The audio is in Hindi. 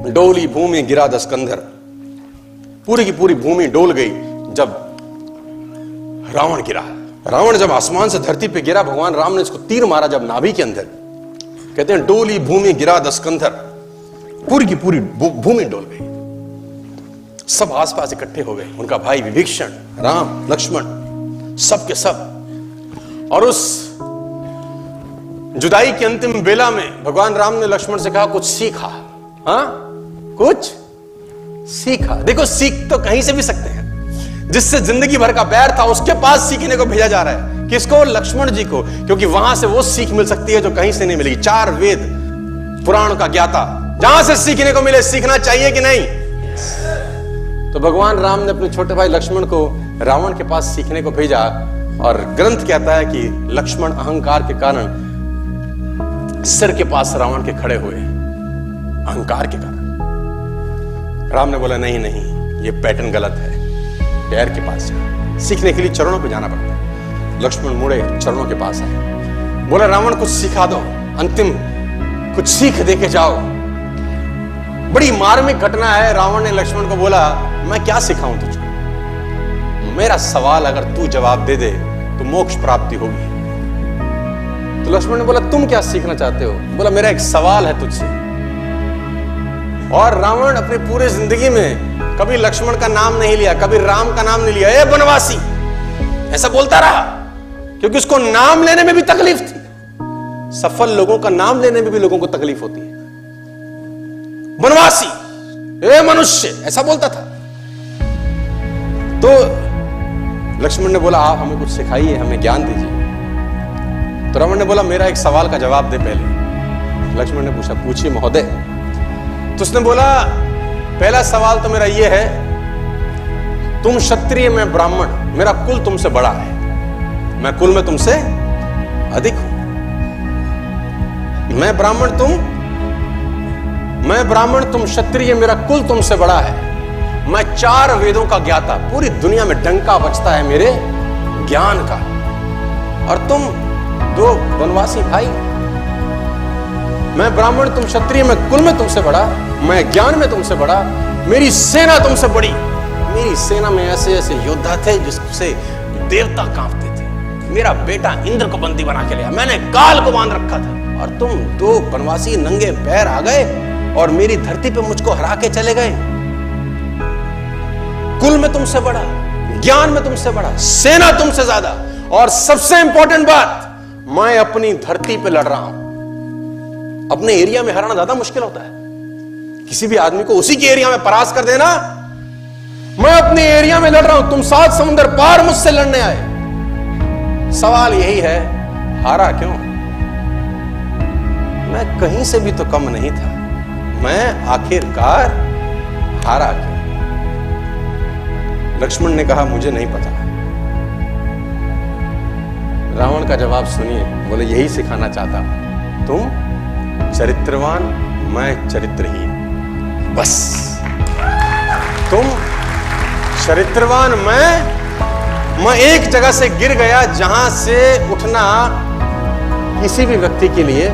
डोली भूमि गिरा दस्कंधर, पूरी की पूरी भूमि डोल गई जब रावण गिरा। रावण जब आसमान से धरती पे गिरा, भगवान राम ने इसको तीर मारा जब नाभि के अंदर। कहते हैं डोली भूमि गिरा दस्कंधर, पूरी की पूरी भूमि डोल गई। सब आसपास इकट्ठे हो गए, उनका भाई विभीषण, राम, लक्ष्मण, सब के सब। और उस जुदाई की अंतिम बेला में भगवान राम ने लक्ष्मण से कहा कुछ सीखा। हाँ, कुछ सीखा। देखो, सीख तो कहीं से भी सकते हैं। जिससे जिंदगी भर का बैर था उसके पास सीखने को भेजा जा रहा है। किसको? लक्ष्मण जी को, क्योंकि वहां से वो सीख मिल सकती है जो कहीं से नहीं मिलेगी। 4 वेद पुराण का ज्ञाता, जहां से सीखने को मिले। सीखना चाहिए कि नहीं? तो भगवान राम ने अपने छोटे भाई लक्ष्मण को रावण के पास सीखने को भेजा। और ग्रंथ कहता है कि लक्ष्मण अहंकार के कारण सिर के पास रावण के खड़े हुए, अहंकार के कारण। राम ने बोला नहीं नहीं, ये पैटर्न गलत है, पैर के पास जा। सीखने के लिए चरणों पे जाना पड़ता है। लक्ष्मण मुड़े, चरणों के पास आए, बोला रावण कुछ सिखा दो, अंतिम कुछ सीख दे के जाओ। बड़ी मार्मिक घटना है। रावण ने लक्ष्मण को बोला मैं क्या सिखाऊं तुझको? मेरा सवाल अगर तू जवाब दे दे तो मोक्ष प्राप्ति होगी। तो लक्ष्मण ने बोला तुम क्या सीखना चाहते हो? बोला मेरा एक सवाल है तुझसे। और रावण अपनी पूरी जिंदगी में कभी लक्ष्मण का नाम नहीं लिया, कभी राम का नाम नहीं लिया। ए बनवासी, ऐसा बोलता रहा, क्योंकि उसको नाम लेने में भी तकलीफ थी। सफल लोगों का नाम लेने में भी लोगों को तकलीफ होती है। बनवासी, ए मनुष्य, ऐसा बोलता था। तो लक्ष्मण ने बोला आप हमें कुछ सिखाइए, हमें ज्ञान दीजिए। तो रावण ने बोला मेरा एक सवाल का जवाब दे पहले। लक्ष्मण ने पूछा पूछिए महोदय। तो उसने बोला पहला सवाल तो मेरा यह है, तुम क्षत्रिय, मैं ब्राह्मण, मेरा कुल तुमसे बड़ा है, मैं कुल में तुमसे अधिक हूं। मैं ब्राह्मण, तुम क्षत्रिय, मेरा कुल तुमसे बड़ा है। मैं 4 वेदों का ज्ञाता, पूरी दुनिया में डंका बजता है मेरे ज्ञान का। और तुम 2 वनवासी भाई। मैं ब्राह्मण, तुम क्षत्रिय, मैं कुल में तुमसे बड़ा, मैं ज्ञान में तुमसे बड़ा, मेरी सेना तुमसे बड़ी। मेरी सेना में ऐसे ऐसे योद्धा थे जिससे देवता कांपते थे। मेरा बेटा इंद्र को बंदी बना के लिया, मैंने काल को बांध रखा था। और तुम 2 वनवासी नंगे पैर आ गए और मेरी धरती पे मुझको हरा के चले गए। कुल में तुमसे बड़ा, ज्ञान में तुमसे बड़ा, सेना तुमसे ज्यादा, और सबसे इंपॉर्टेंट बात, मैं अपनी धरती पे लड़ रहा हूं। अपने एरिया में हराना ज्यादा मुश्किल होता है। किसी भी आदमी को उसी के एरिया में परास्त कर देना। मैं अपने एरिया में लड़ रहा हूं, तुम 7 समुद्र पार मुझसे लड़ने आए। सवाल यही है, हारा क्यों? मैं कहीं से भी तो कम नहीं था, मैं आखिरकार हारा क्यों? लक्ष्मण ने कहा मुझे नहीं पता। रावण का जवाब सुनिए, बोले यही सिखाना चाहता हूं, तुम चरित्रवान, मैं चरित्रहीन। बस तुम चरित्रवान, मैं एक जगह से गिर गया जहां से उठना किसी भी व्यक्ति के लिए